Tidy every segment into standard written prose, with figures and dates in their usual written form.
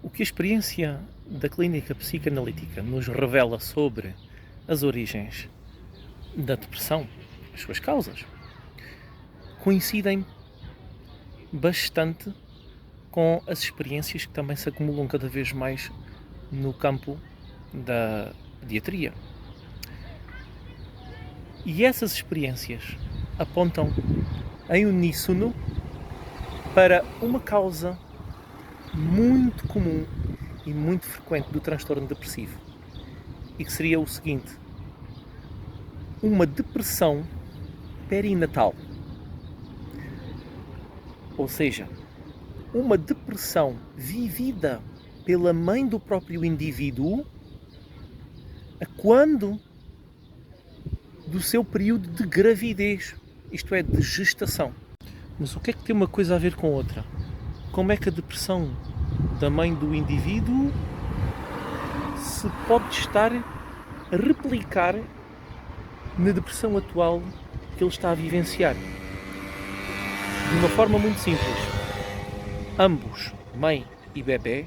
O que a experiência da clínica psicanalítica nos revela sobre as origens da depressão, as suas causas, coincidem bastante com as experiências que também se acumulam cada vez mais no campo da pediatria. E essas experiências apontam em uníssono para uma causa muito comum e muito frequente do transtorno depressivo, e que seria o seguinte: uma depressão perinatal. Ou seja, uma depressão vivida pela mãe do próprio indivíduo a quando do seu período de gravidez, isto é, de gestação. Mas o que é que tem uma coisa a ver com outra? Como é que a depressão da mãe do indivíduo se pode estar a replicar na depressão atual que ele está a vivenciar? De uma forma muito simples. Ambos, mãe e bebê,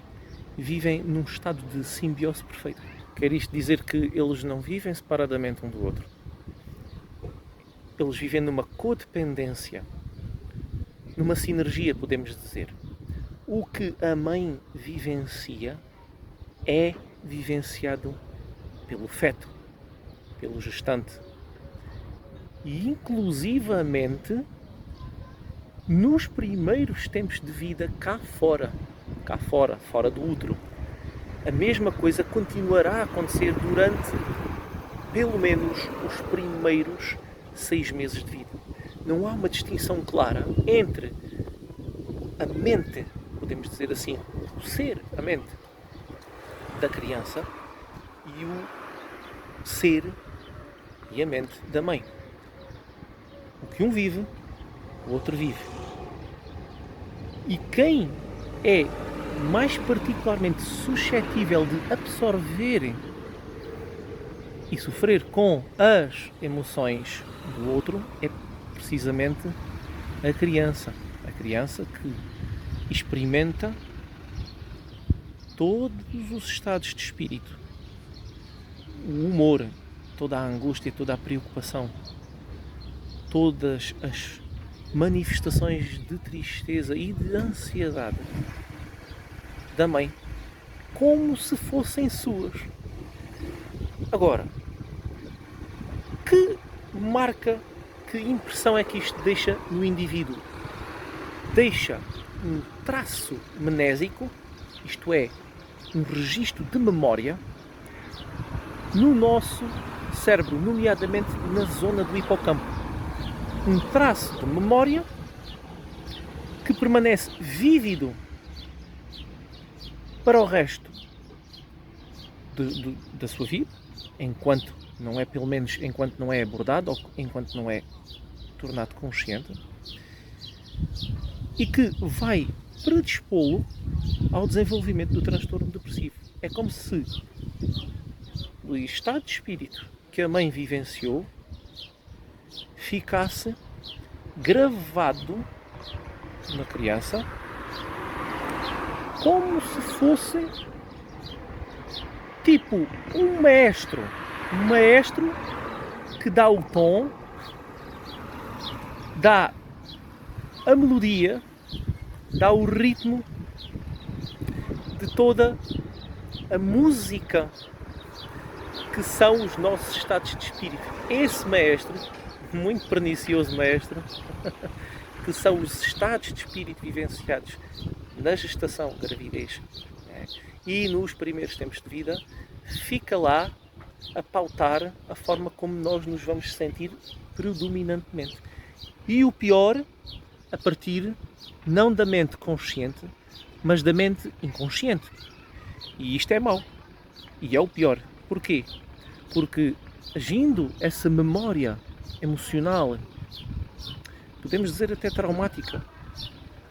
vivem num estado de simbiose perfeita. Quer isto dizer que eles não vivem separadamente um do outro. Eles vivem numa codependência, numa sinergia, podemos dizer. O que a mãe vivencia é vivenciado pelo feto, pelo gestante. E inclusivamente nos primeiros tempos de vida cá fora, fora do útero. A mesma coisa continuará a acontecer durante pelo menos os primeiros 6 meses de vida. Não há uma distinção clara entre a mente, podemos dizer assim, o ser, a mente da criança e o ser e a mente da mãe. O que um vive, o outro vive. E quem é mais particularmente suscetível de absorver e sofrer com as emoções do outro é precisamente a criança. A criança que experimenta todos os estados de espírito. O humor, toda a angústia, toda a preocupação, todas as manifestações de tristeza e de ansiedade da mãe, como se fossem suas. Agora, que marca, que impressão é que isto deixa no indivíduo? Deixa um traço mnésico, isto é, um registro de memória, no nosso cérebro, nomeadamente na zona do hipocampo. Um traço de memória que permanece vívido para o resto da sua vida, enquanto não é, pelo menos enquanto não é abordado ou enquanto não é tornado consciente, e que vai predispô-lo ao desenvolvimento do transtorno depressivo. É como se o estado de espírito que a mãe vivenciou ficasse gravado na criança como se fosse tipo um maestro que dá o tom, dá a melodia, dá o ritmo de toda a música que são os nossos estados de espírito. Esse maestro, muito pernicioso maestro, que são os estados de espírito vivenciados na gestação, gravidez, né, e nos primeiros tempos de vida, fica lá a pautar a forma como nós nos vamos sentir predominantemente. E o pior, a partir não da mente consciente, mas da mente inconsciente. E isto é mau. E é o pior. Porquê? Porque agindo essa memória emocional, podemos dizer até traumática,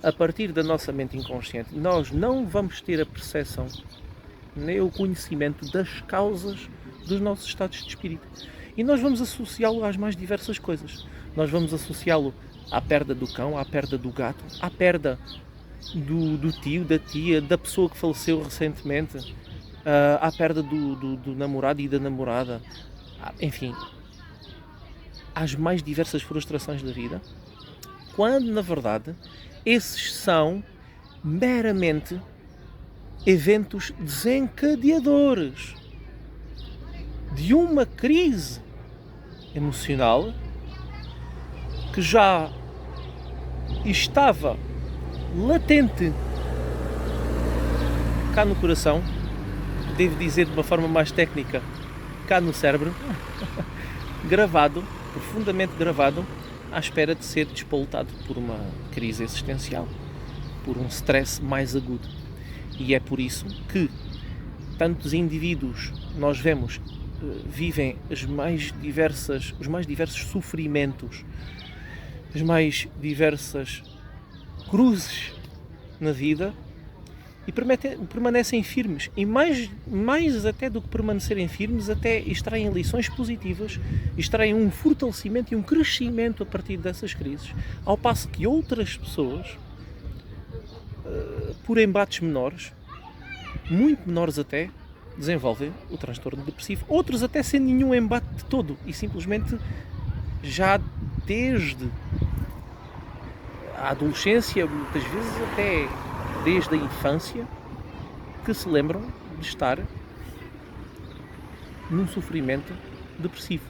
a partir da nossa mente inconsciente, nós não vamos ter a percepção nem o conhecimento das causas dos nossos estados de espírito. E nós vamos associá-lo às mais diversas coisas. Nós vamos associá-lo à perda do cão, à perda do gato, à perda do tio, da tia, da pessoa que faleceu recentemente, à perda do namorado e da namorada, enfim, às mais diversas frustrações da vida, quando na verdade esses são meramente eventos desencadeadores de uma crise emocional que já estava latente cá no coração, devo dizer de uma forma mais técnica, cá no cérebro, gravado, profundamente gravado, à espera de ser despoletado por uma crise existencial, por um stress mais agudo. E é por isso que tantos indivíduos nós vemos vivem os mais diversos sofrimentos, as mais diversas cruzes na vida e permanecem firmes. E mais até do que permanecerem firmes, até extraem lições positivas, extraem um fortalecimento e um crescimento a partir dessas crises. Ao passo que outras pessoas, por embates menores, muito menores até, desenvolvem o transtorno depressivo. Outros até sem nenhum embate de todo e simplesmente já desde a adolescência, muitas vezes até desde a infância, que se lembram de estar num sofrimento depressivo.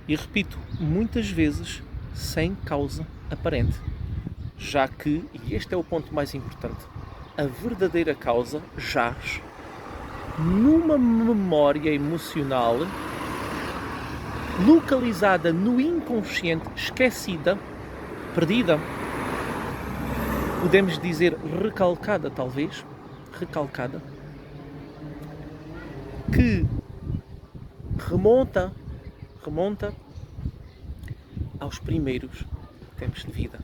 E repito, muitas vezes sem causa aparente, já que, e este é o ponto mais importante, a verdadeira causa jaz numa memória emocional localizada no inconsciente, esquecida, perdida, podemos dizer recalcada talvez, que remonta aos primeiros tempos de vida,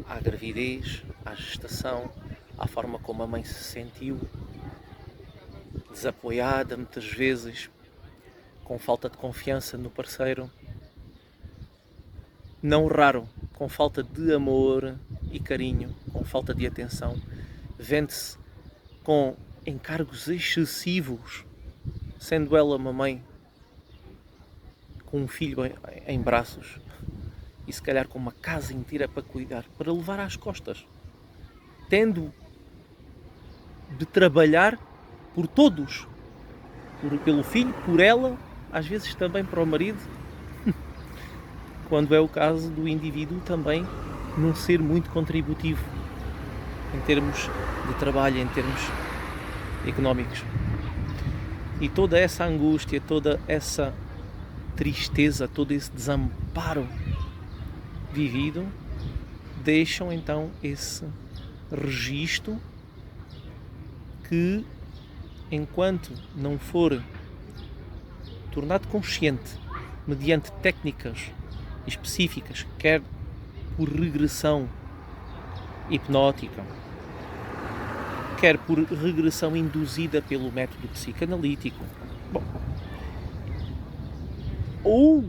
à gravidez, à gestação, à forma como a mãe se sentiu, desapoiada muitas vezes, com falta de confiança no parceiro, não raro com falta de amor e carinho, com falta de atenção, vende-se com encargos excessivos, sendo ela uma mãe com um filho em braços e se calhar com uma casa inteira para cuidar, para levar às costas, tendo de trabalhar por todos, pelo filho, por ela, às vezes também para o marido, quando é o caso do indivíduo também não ser muito contributivo em termos de trabalho, em termos económicos. E toda essa angústia, toda essa tristeza, todo esse desamparo vivido, deixam então esse registro que, enquanto não for tornado consciente mediante técnicas específicas, quer por regressão hipnótica, quer por regressão induzida pelo método psicanalítico, ou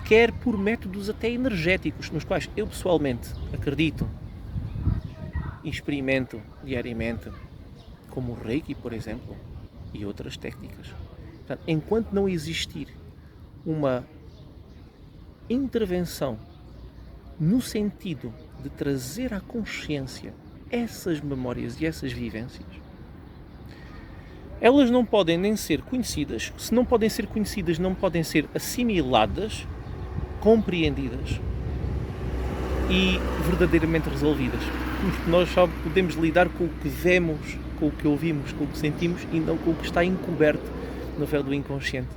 quer por métodos até energéticos, nos quais eu pessoalmente acredito e experimento diariamente, como o Reiki, por exemplo, e outras técnicas. Portanto, enquanto não existir uma intervenção no sentido de trazer à consciência essas memórias e essas vivências, elas não podem nem ser conhecidas. Se não podem ser conhecidas, não podem ser assimiladas, compreendidas e verdadeiramente resolvidas. Porque nós só podemos lidar com o que vemos, com o que ouvimos, com o que sentimos e não com o que está encoberto no véu do inconsciente.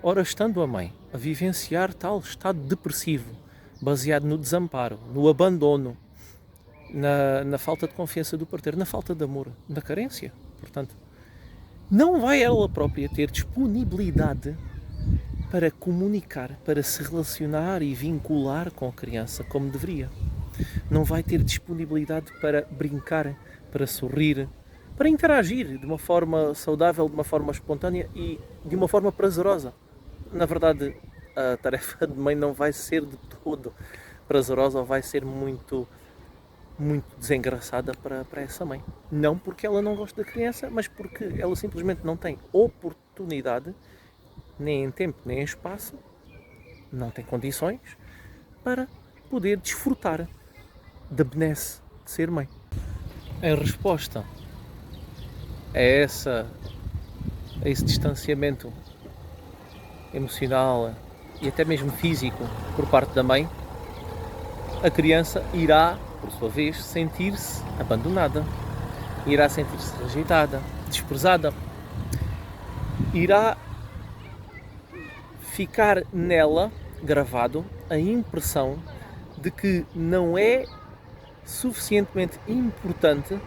Ora, estando a mãe a vivenciar tal estado depressivo, baseado no desamparo, no abandono, na falta de confiança do parceiro, na falta de amor, na carência, portanto, não vai ela própria ter disponibilidade para comunicar, para se relacionar e vincular com a criança como deveria. Não vai ter disponibilidade para brincar, para sorrir, para interagir de uma forma saudável, de uma forma espontânea e de uma forma prazerosa. Na verdade, a tarefa de mãe não vai ser de todo prazerosa ou vai ser muito desengraçada para essa mãe. Não porque ela não gosta da criança, mas porque ela simplesmente não tem oportunidade, nem em tempo, nem em espaço, não tem condições para poder desfrutar da benesse de ser mãe. Em resposta a esse distanciamento emocional e até mesmo físico por parte da mãe, a criança irá, por sua vez, sentir-se abandonada, irá sentir-se rejeitada, desprezada, irá ficar nela gravado a impressão de que não é suficientemente importante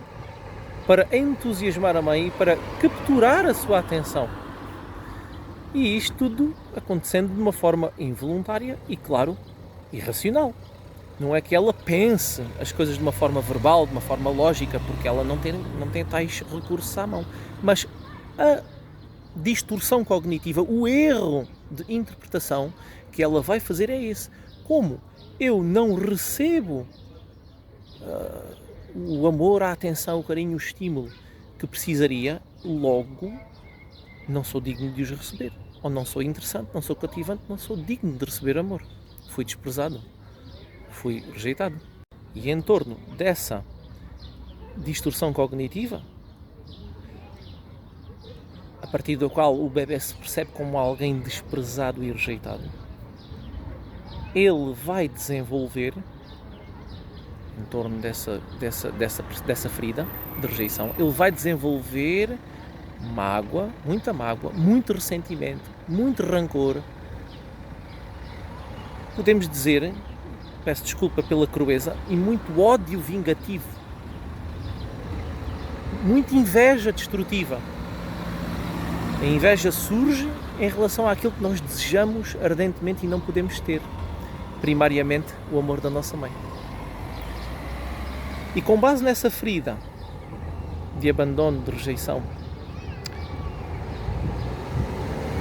para entusiasmar a mãe e para capturar a sua atenção. E isto tudo acontecendo de uma forma involuntária e, claro, irracional. Não é que ela pense as coisas de uma forma verbal, de uma forma lógica, porque ela não tem tais recursos à mão. Mas a distorção cognitiva, o erro de interpretação que ela vai fazer é esse. Como eu não recebo o amor, a atenção, o carinho, o estímulo que precisaria, logo não sou digno de os receber. Ou não sou interessante, não sou cativante, não sou digno de receber amor. Fui desprezado. Fui rejeitado. E em torno dessa distorção cognitiva, a partir da qual o bebê se percebe como alguém desprezado e rejeitado, ele vai desenvolver, em torno dessa ferida de rejeição, ele vai desenvolver mágoa, muito ressentimento, muito rancor. Podemos dizer, peço desculpa pela crueza, e muito ódio vingativo, muita inveja destrutiva. A inveja surge em relação àquilo que nós desejamos ardentemente e não podemos ter, primariamente o amor da nossa mãe. E com base nessa ferida de abandono, de rejeição,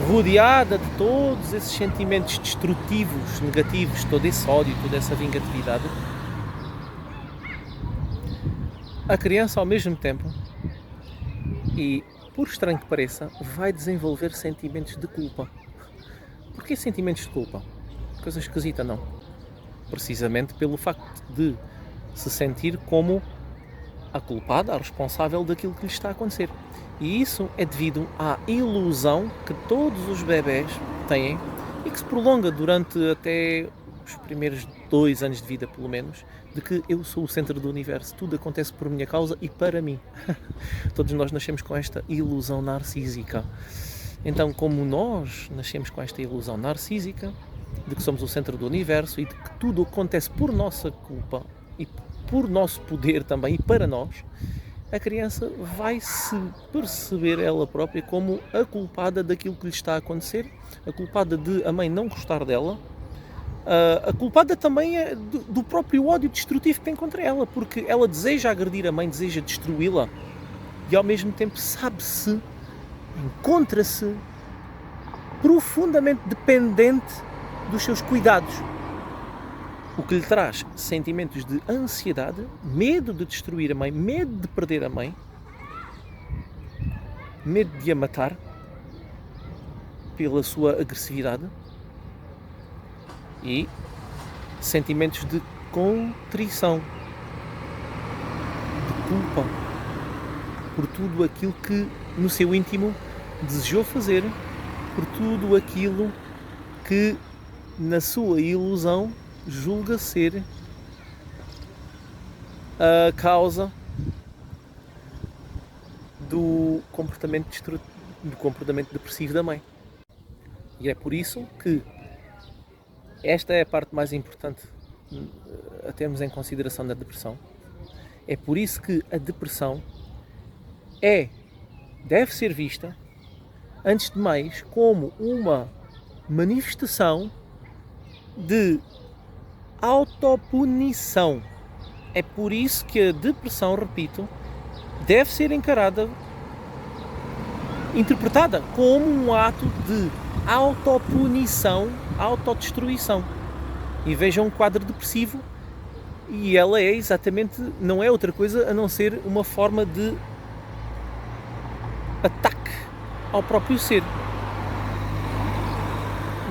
rodeada de todos esses sentimentos destrutivos, negativos, todo esse ódio, toda essa vingatividade, a criança ao mesmo tempo, e por estranho que pareça, vai desenvolver sentimentos de culpa. Porquê sentimentos de culpa? Coisa esquisita, não? Precisamente pelo facto de se sentir como a culpada, a responsável daquilo que lhe está a acontecer. E isso é devido à ilusão que todos os bebés têm e que se prolonga durante até os primeiros 2 anos de vida, pelo menos, de que eu sou o centro do universo, tudo acontece por minha causa e para mim. Todos nós nascemos com esta ilusão narcísica. Então, como nós nascemos com esta ilusão narcísica, de que somos o centro do universo e de que tudo acontece por nossa culpa e por nosso poder também e para nós, a criança vai se perceber ela própria como a culpada daquilo que lhe está a acontecer, a culpada de a mãe não gostar dela, a culpada também é do próprio ódio destrutivo que tem contra ela, porque ela deseja agredir a mãe, deseja destruí-la e ao mesmo tempo sabe-se, encontra-se profundamente dependente dos seus cuidados. O que lhe traz sentimentos de ansiedade, medo de destruir a mãe, medo de perder a mãe, medo de a matar pela sua agressividade e sentimentos de contrição, de culpa por tudo aquilo que no seu íntimo desejou fazer, por tudo aquilo que na sua ilusão julga ser a causa do comportamento depressivo da mãe. E é por isso que esta é a parte mais importante a termos em consideração da depressão. É por isso que a depressão deve ser vista, antes de mais, como uma manifestação de autopunição. É por isso que a depressão, repito, deve ser interpretada como um ato de autopunição, autodestruição. E vejam um quadro depressivo e ela é exatamente, não é outra coisa a não ser uma forma de ataque ao próprio ser.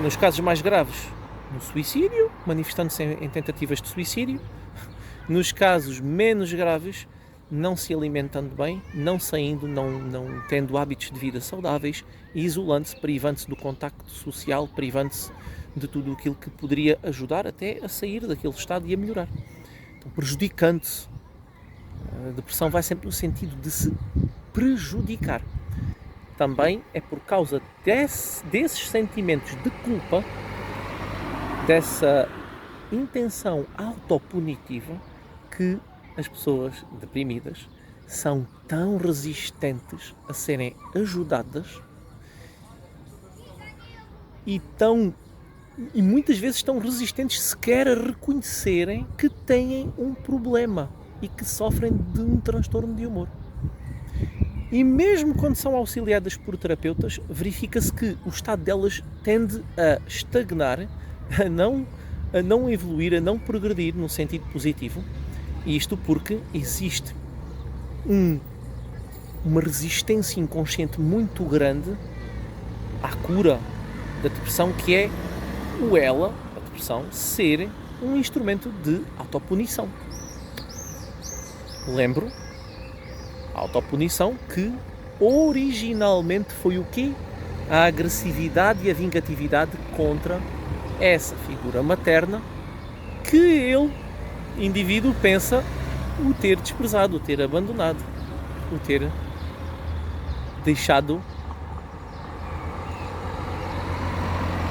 Nos casos mais graves, no suicídio, manifestando-se em tentativas de suicídio. Nos casos menos graves, não se alimentando bem, não saindo, não tendo hábitos de vida saudáveis, isolando-se, privando-se do contacto social, privando-se de tudo aquilo que poderia ajudar até a sair daquele estado e a melhorar. Então, prejudicando-se. A depressão vai sempre no sentido de se prejudicar. Também é por causa desses sentimentos de culpa, dessa intenção autopunitiva, que as pessoas deprimidas são tão resistentes a serem ajudadas e muitas vezes tão resistentes sequer a reconhecerem que têm um problema e que sofrem de um transtorno de humor. E mesmo quando são auxiliadas por terapeutas, verifica-se que o estado delas tende a estagnar, a não evoluir, a não progredir no sentido positivo. Isto porque existe uma resistência inconsciente muito grande à cura da depressão, que é a depressão, ser um instrumento de autopunição. Lembro, a autopunição que originalmente foi o quê? A agressividade e a vingatividade contra essa figura materna que ele, indivíduo, pensa o ter desprezado, o ter abandonado, o ter deixado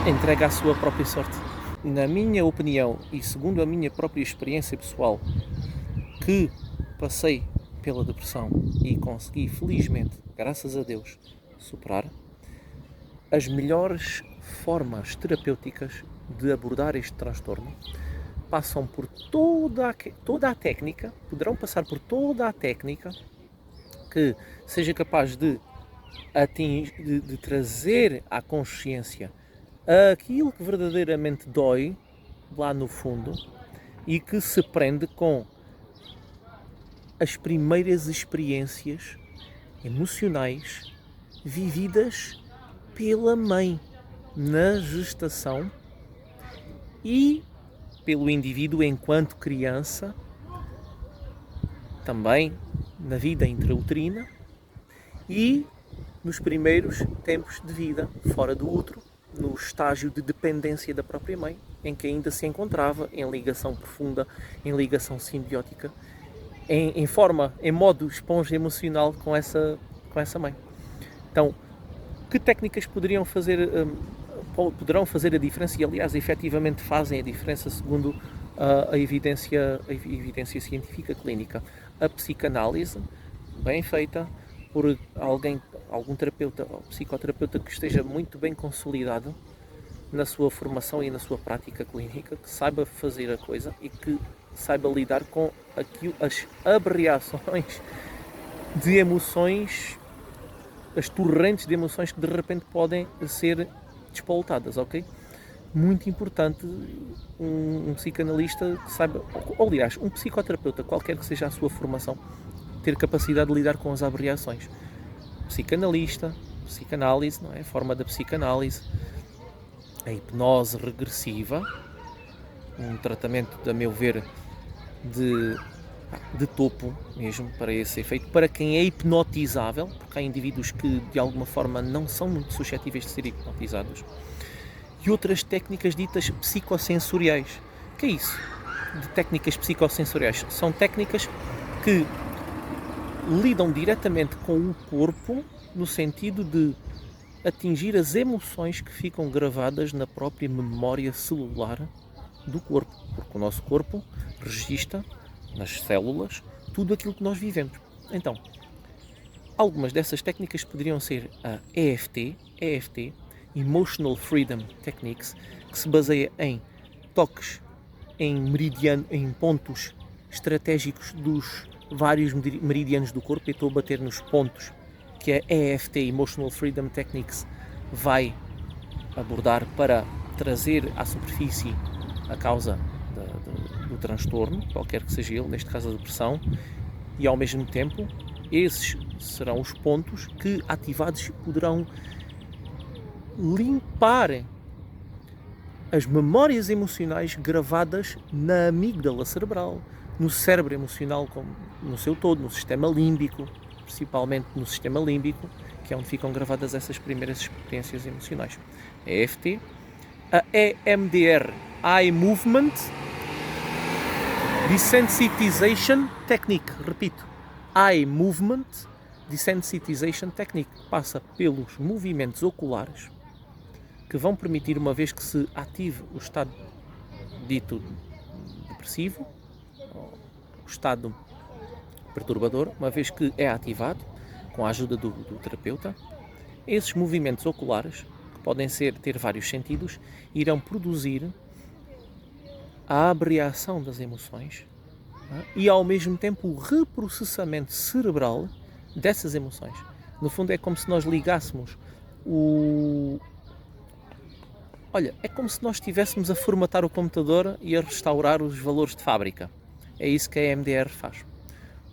entregue à sua própria sorte. Na minha opinião e segundo a minha própria experiência pessoal, que passei pela depressão e consegui, felizmente, graças a Deus, superar, as melhores formas terapêuticas de abordar este transtorno passam por toda a técnica, poderão passar por toda a técnica que seja capaz de trazer à consciência aquilo que verdadeiramente dói lá no fundo e que se prende com as primeiras experiências emocionais vividas pela mãe na gestação e pelo indivíduo enquanto criança, também na vida intrauterina e nos primeiros tempos de vida fora do útero, no estágio de dependência da própria mãe, em que ainda se encontrava em ligação profunda, em ligação simbiótica, em modo esponja emocional com essa mãe. Então, que técnicas poderão fazer a diferença e, aliás, efetivamente fazem a diferença segundo a evidência científica clínica? A psicanálise, bem feita por algum terapeuta ou psicoterapeuta que esteja muito bem consolidado na sua formação e na sua prática clínica, que saiba fazer a coisa e que saiba lidar com as aberrações de emoções, as torrentes de emoções que de repente podem ser despoltadas, ok? Muito importante um psicanalista que saiba, ou aliás, um psicoterapeuta, qualquer que seja a sua formação, ter capacidade de lidar com as aberrações. Psicanalista, psicanálise, não é? A forma da psicanálise, a hipnose regressiva, um tratamento, a meu ver, de topo mesmo para esse efeito, para quem é hipnotizável, porque há indivíduos que de alguma forma não são muito suscetíveis de ser hipnotizados, e outras técnicas ditas psicossensoriais. O que é isso de técnicas psicossensoriais? São técnicas que lidam diretamente com o corpo no sentido de atingir as emoções que ficam gravadas na própria memória celular do corpo, porque o nosso corpo registra nas células tudo aquilo que nós vivemos. Então, algumas dessas técnicas poderiam ser a EFT, Emotional Freedom Techniques, que se baseia em toques em pontos estratégicos dos vários meridianos do corpo. Eu estou a bater nos pontos que a EFT, Emotional Freedom Techniques, vai abordar para trazer à superfície a causa do transtorno, qualquer que seja ele, neste caso a depressão, e ao mesmo tempo esses serão os pontos que, ativados, poderão limpar as memórias emocionais gravadas na amígdala cerebral, no cérebro emocional no seu todo, no sistema límbico, principalmente no sistema límbico, que é onde ficam gravadas essas primeiras experiências emocionais. A EFT, a EMDR, Eye Movement Desensitization Technique, repito, Eye Movement Desensitization Technique, passa pelos movimentos oculares que vão permitir, uma vez que se ative o estado dito depressivo, o estado perturbador, uma vez que é ativado com a ajuda do terapeuta, esses movimentos oculares, que podem ter vários sentidos, irão produzir a abreação das emoções e ao mesmo tempo o reprocessamento cerebral dessas emoções. No fundo é como se nós ligássemos é como se nós estivéssemos a formatar o computador e a restaurar os valores de fábrica. É isso que a EMDR faz.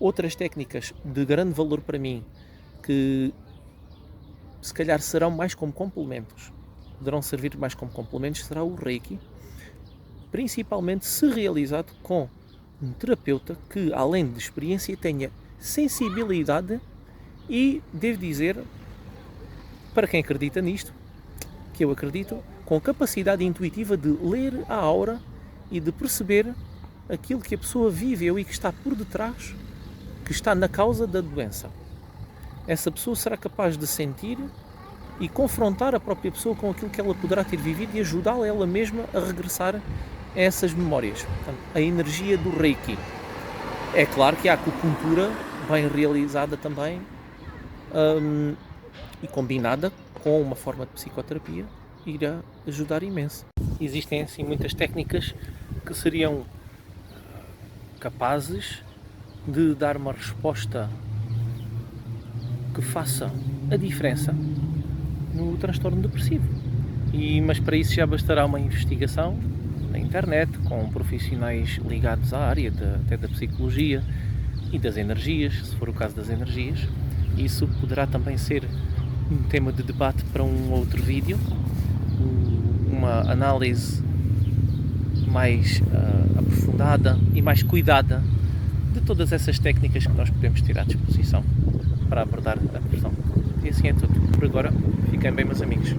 Outras técnicas de grande valor para mim, que se calhar serão mais como complementos, poderão servir mais como complementos, será o Reiki, principalmente se realizado com um terapeuta que, além de experiência, tenha sensibilidade e, devo dizer, para quem acredita nisto, que eu acredito, com capacidade intuitiva de ler a aura e de perceber aquilo que a pessoa viveu e que está por detrás, que está na causa da doença. Essa pessoa será capaz de sentir e confrontar a própria pessoa com aquilo que ela poderá ter vivido e ajudá-la ela mesma a regressar a essas memórias. Portanto, a energia do Reiki. É claro que a acupuntura, bem realizada também, e combinada com uma forma de psicoterapia, irá ajudar imenso. Existem assim muitas técnicas que seriam capazes de dar uma resposta que faça a diferença no transtorno depressivo. Mas para isso já bastará uma investigação na internet, com profissionais ligados à área até da psicologia e das energias, se for o caso das energias. Isso poderá também ser um tema de debate para um outro vídeo, uma análise mais aprofundada e mais cuidada de todas essas técnicas que nós podemos ter à disposição para abordar a depressão. E assim é tudo. Por agora, fiquem bem, meus amigos.